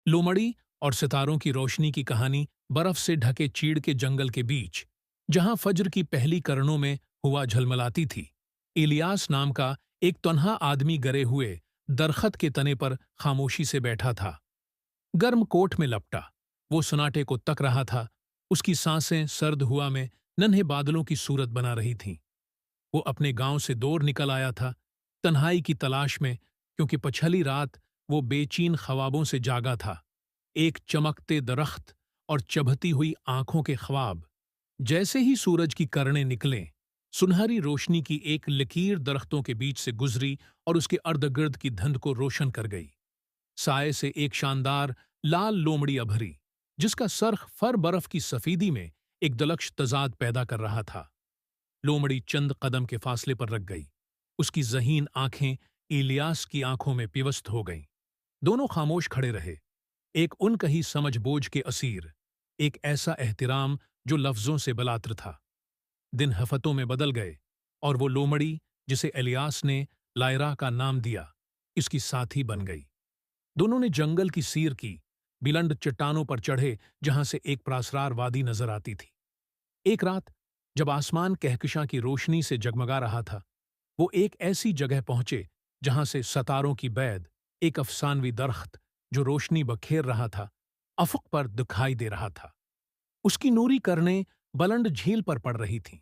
लोमड़ी और सितारों की रोशनी की कहानी बर्फ से ढके चीड़ के जंगल के बीच, जहां फज्र की पहली किरणों में हुआ झलमलाती थी। इलियास नाम का एक तन्हा आदमी गरे हुए दरखत के तने पर खामोशी से बैठा था। गर्म कोट में लपटा, वो सन्नाटे को तक रहा था। उसकी सांसें सर्द हुआ में नन्हे बादलों की सूरत बना रही थीं। वो अपने गांव से दूर निकल आया था, तन्हाई की तलाश में, क्योंकि पछली रात वो बेचैन ख्वाबों से जागा था। एक चमकते दरख्त और चभती हुई आंखों के ख्वाब। जैसे ही सूरज की किरणें निकलें, सुनहरी रोशनी की एक लकीर दरख्तों के बीच से गुजरी और उसके अर्धगिर्द की धुंध को रोशन कर गई। साए से एक शानदार लाल लोमड़ी अभरी, जिसका सरख फर बर्फ की सफीदी में एक दलक्ष तजाद पैदा कर रहा था। लोमड़ी चंद कदम के फासले पर रख गई। उसकी जहीन आंखें इलियास की आंखों में पिवस्त हो गईं। दोनों खामोश खड़े रहे, एक उनकही समझ बोझ के असीर, एक ऐसा एहतिराम जो लफ्जों से बलात्र था। दिन हफ्तों में बदल गए, और वो लोमड़ी, जिसे इलियास ने लायरा का नाम दिया, इसकी साथी बन गई। दोनों ने जंगल की सीर की, बिलंड चट्टानों पर चढ़े जहां से एक प्रासरार वादी नजर आती थी। एक रात, जब आसमान कहकशां की रोशनी से जगमगा रहा था, वो एक ऐसी जगह पहुंचे जहां से सतारों की बैद, एक अफसानवी दरख्त जो रोशनी बखेर रहा था, अफुक पर दिखाई दे रहा था। उसकी नूरी करनें बुलंद झील पर पड़ रही थीं।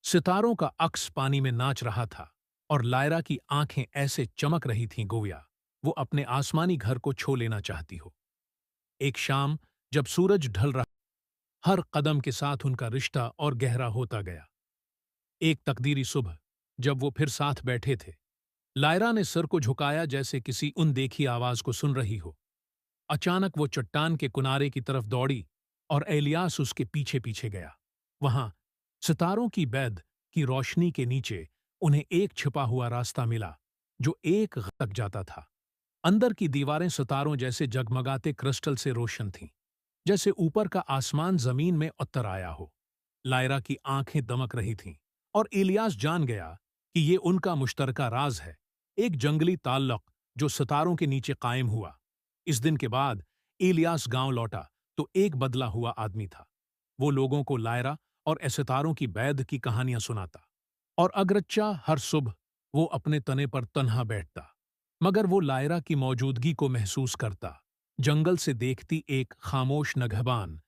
सितारों का अक्स पानी में नाच रहा था, और लायरा की आंखें ऐसे चमक रही थीं गोया वो अपने आसमानी घर को छो लेना चाहती हो। एक शाम, जब सूरज ढल रहा, हर कदम के साथ उनका रिश्ता और गहरा होता गया। एक तकदीरी सुबह, जब वो फिर साथ बैठे थे, लायरा ने सर को झुकाया जैसे किसी अनदेखी आवाज को सुन रही हो। अचानक वो चट्टान के किनारे की तरफ दौड़ी, और इलियास उसके पीछे पीछे गया। वहां सितारों की बैद की रोशनी के नीचे उन्हें एक छिपा हुआ रास्ता मिला, जो एक गह तक जाता था। अंदर की दीवारें सितारों जैसे जगमगाते क्रिस्टल से रोशन थीं, जैसे ऊपर का आसमान जमीन में उतर आया हो। लायरा की आंखें दमक रही थीं, और इलियास जान गया कि ये उनका मुश्तरका राज है, एक जंगली ताल्लुक जो सितारों के नीचे कायम हुआ। इस दिन के बाद इलियास गांव लौटा तो एक बदला हुआ आदमी था। वो लोगों को लायरा और सितारों की बैद की कहानियां सुनाता, और अगरच्चा हर सुबह वो अपने तने पर तन्हा बैठता, मगर वो लायरा की मौजूदगी को महसूस करता। जंगल से देखती एक खामोश नगहबान